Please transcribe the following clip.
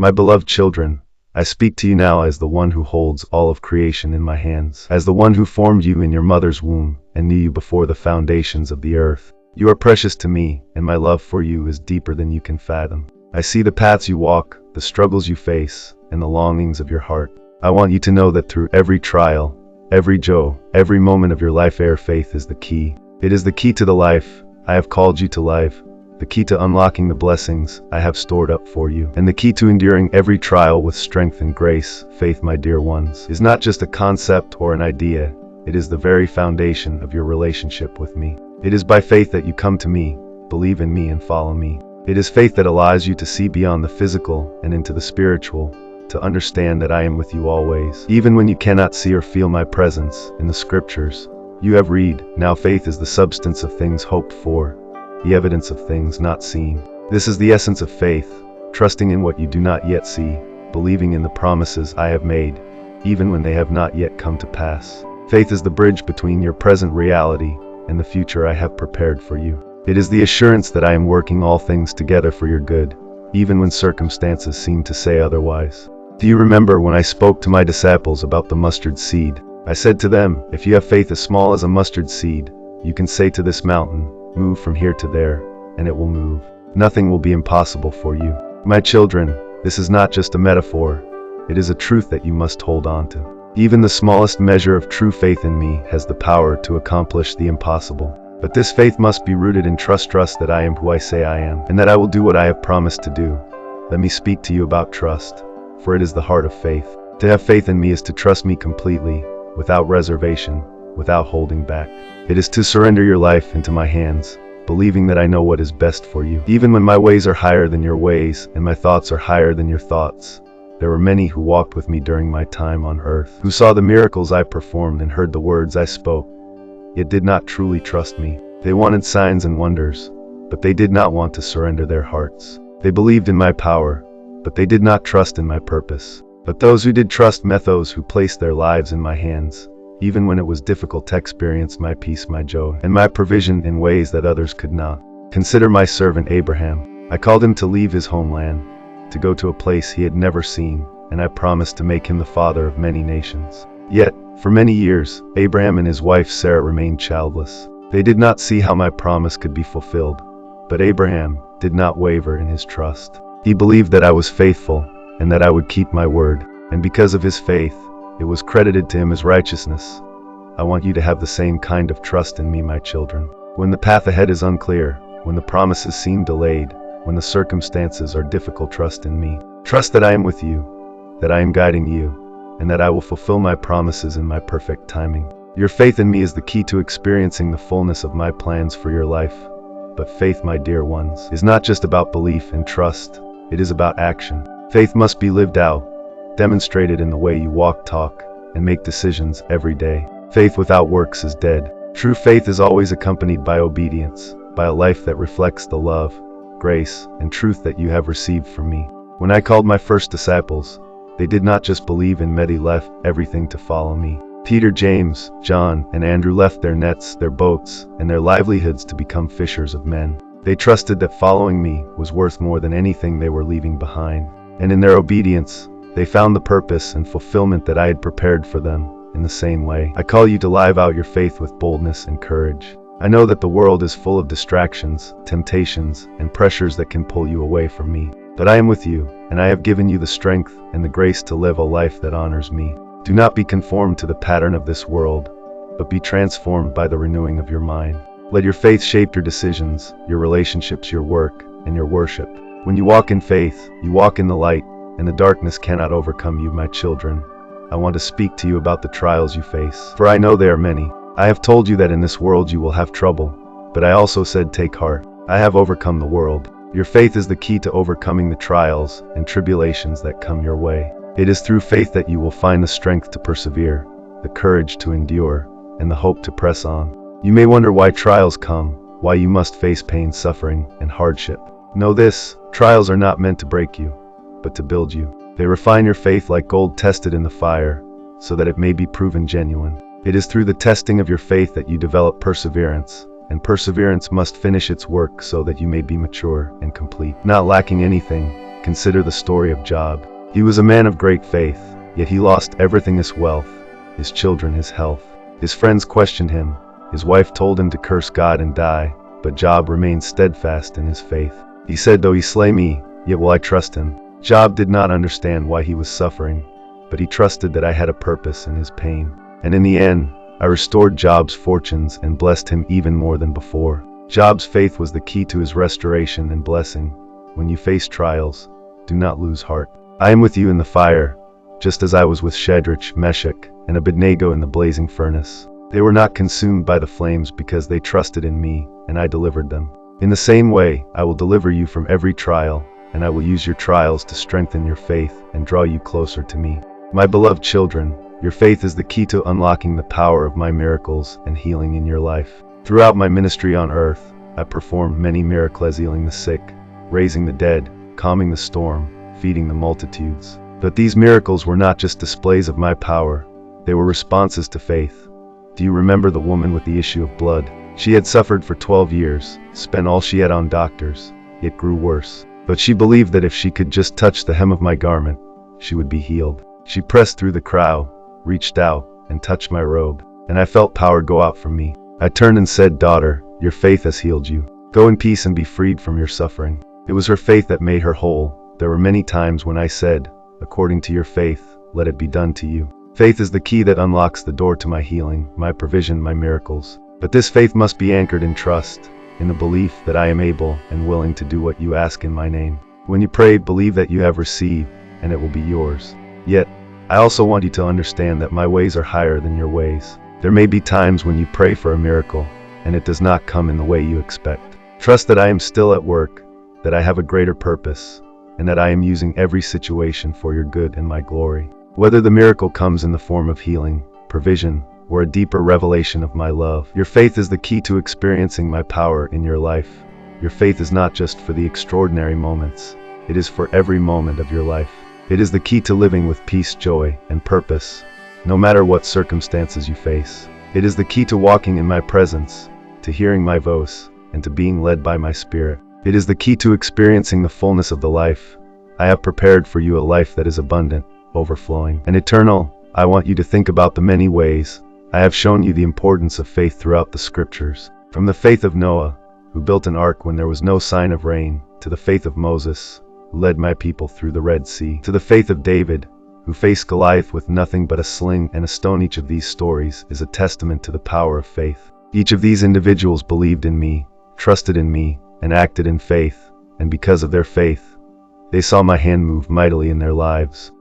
My beloved children, I speak to you now as the one who holds all of creation in my hands, as the one who formed you in your mother's womb and knew you before the foundations of the earth. You are precious to me, and my love for you is deeper than you can fathom. I see the paths you walk, the struggles you face, and the longings of your heart. I want you to know that through every trial, every joy, every moment of your life, faith is the key. It is the key to the life I have called you to life, the key to unlocking the blessings I have stored up for you, and the key to enduring every trial with strength and grace. Faith, my dear ones, is not just a concept or an idea. It is the very foundation of your relationship with me. It is by faith that you come to me, believe in me, and follow me. It is faith that allows you to see beyond the physical and into the spiritual, to understand that I am with you always, even when you cannot see or feel my presence. In the scriptures you have read, now faith is the substance of things hoped for, the evidence of things not seen. This is the essence of faith, trusting in what you do not yet see, believing in the promises I have made, even when they have not yet come to pass. Faith is the bridge between your present reality and the future I have prepared for you. It is the assurance that I am working all things together for your good, even when circumstances seem to say otherwise. Do you remember when I spoke to my disciples about the mustard seed? I said to them, if you have faith as small as a mustard seed, you can say to this mountain, move from here to there, and it will move. Nothing will be impossible for you. My children, this is not just a metaphor. It is a truth that you must hold on to. Even the smallest measure of true faith in me has the power to accomplish the impossible. But this faith must be rooted in trust that I am who I say I am, and that I will do what I have promised to do. Let me speak to you about trust, for it is the heart of faith. To have faith in me is to trust me completely, without reservation, without holding back. It is to surrender your life into my hands, believing that I know what is best for you. Even when my ways are higher than your ways, and my thoughts are higher than your thoughts. There were many who walked with me during my time on earth, who saw the miracles I performed and heard the words I spoke, yet did not truly trust me. They wanted signs and wonders, but they did not want to surrender their hearts. They believed in my power, but they did not trust in my purpose. But those who did trust met those who placed their lives in my hands, even when it was difficult to experience my peace, my joy, and my provision in ways that others could not. Consider my servant Abraham. I called him to leave his homeland, to go to a place he had never seen, and I promised to make him the father of many nations. Yet, for many years, Abraham and his wife Sarah remained childless. They did not see how my promise could be fulfilled, but Abraham did not waver in his trust. He believed that I was faithful, and that I would keep my word, and because of his faith, it was credited to him as righteousness. I want you to have the same kind of trust in me, my children. When the path ahead is unclear, when the promises seem delayed, when the circumstances are difficult, trust in me. Trust that I am with you, that I am guiding you, and that I will fulfill my promises in my perfect timing. Your faith in me is the key to experiencing the fullness of my plans for your life. But faith, my dear ones, is not just about belief and trust. It is about action. Faith must be lived out, demonstrated in the way you walk, talk, and make decisions every day. Faith without works is dead. True faith is always accompanied by obedience, by a life that reflects the love, grace, and truth that you have received from me. When I called my first disciples, they did not just believe in me, they left everything to follow me. Peter, James, John, and Andrew left their nets, their boats, and their livelihoods to become fishers of men. They trusted that following me was worth more than anything they were leaving behind. And in their obedience, they found the purpose and fulfillment that I had prepared for them. In the same way, I call you to live out your faith with boldness and courage. I know that the world is full of distractions, temptations, and pressures that can pull you away from me. But I am with you, and I have given you the strength and the grace to live a life that honors me. Do not be conformed to the pattern of this world, but be transformed by the renewing of your mind. Let your faith shape your decisions, your relationships, your work, and your worship. When you walk in faith, you walk in the light, and the darkness cannot overcome you, my children. I want to speak to you about the trials you face, for I know they are many. I have told you that in this world you will have trouble, but I also said take heart. I have overcome the world. Your faith is the key to overcoming the trials and tribulations that come your way. It is through faith that you will find the strength to persevere, the courage to endure, and the hope to press on. You may wonder why trials come, why you must face pain, suffering, and hardship. Know this, trials are not meant to break you, but to build you. They refine your faith like gold tested in the fire, so that it may be proven genuine. It is through the testing of your faith that you develop perseverance, and perseverance must finish its work so that you may be mature and complete, not lacking anything, consider the story of Job. He was a man of great faith, yet he lost everything: his wealth, his children, his health. His friends questioned him. His wife told him to curse God and die, but Job remained steadfast in his faith. He said, "Though he slay me, yet will I trust him." Job did not understand why he was suffering, but he trusted that I had a purpose in his pain. And in the end, I restored Job's fortunes and blessed him even more than before. Job's faith was the key to his restoration and blessing. When you face trials, do not lose heart. I am with you in the fire, just as I was with Shadrach, Meshach, and Abednego in the blazing furnace. They were not consumed by the flames because they trusted in me, and I delivered them. In the same way, I will deliver you from every trial, and I will use your trials to strengthen your faith and draw you closer to me. My beloved children, your faith is the key to unlocking the power of my miracles and healing in your life. Throughout my ministry on earth, I performed many miracles, healing the sick, raising the dead, calming the storm, feeding the multitudes. But these miracles were not just displays of my power, they were responses to faith. Do you remember the woman with the issue of blood? She had suffered for 12 years, spent all she had on doctors, yet grew worse. But she believed that if she could just touch the hem of my garment, she would be healed. She pressed through the crowd, reached out, and touched my robe, and I felt power go out from me. I turned and said, "Daughter, your faith has healed you. Go in peace and be freed from your suffering." It was her faith that made her whole. There were many times when I said, "According to your faith, let it be done to you." Faith is the key that unlocks the door to my healing, my provision, my miracles. But this faith must be anchored in trust, in the belief that I am able and willing to do what you ask in my name. When you pray, believe that you have received, and it will be yours. Yet, I also want you to understand that my ways are higher than your ways. There may be times when you pray for a miracle, and it does not come in the way you expect. Trust that I am still at work, that I have a greater purpose, and that I am using every situation for your good and my glory. Whether the miracle comes in the form of healing, provision, or a deeper revelation of my love, your faith is the key to experiencing my power in your life. Your faith is not just for the extraordinary moments, it is for every moment of your life. It is the key to living with peace, joy, and purpose, no matter what circumstances you face. It is the key to walking in my presence, to hearing my voice, and to being led by my spirit. It is the key to experiencing the fullness of the life I have prepared for you, a life that is abundant, overflowing, and eternal. I want you to think about the many ways I have shown you the importance of faith throughout the scriptures. From the faith of Noah, who built an ark when there was no sign of rain, to the faith of Moses, who led my people through the Red Sea, to the faith of David, who faced Goliath with nothing but a sling and a stone. Each of these stories is a testament to the power of faith. Each of these individuals believed in me, trusted in me, and acted in faith, and because of their faith, they saw my hand move mightily in their lives.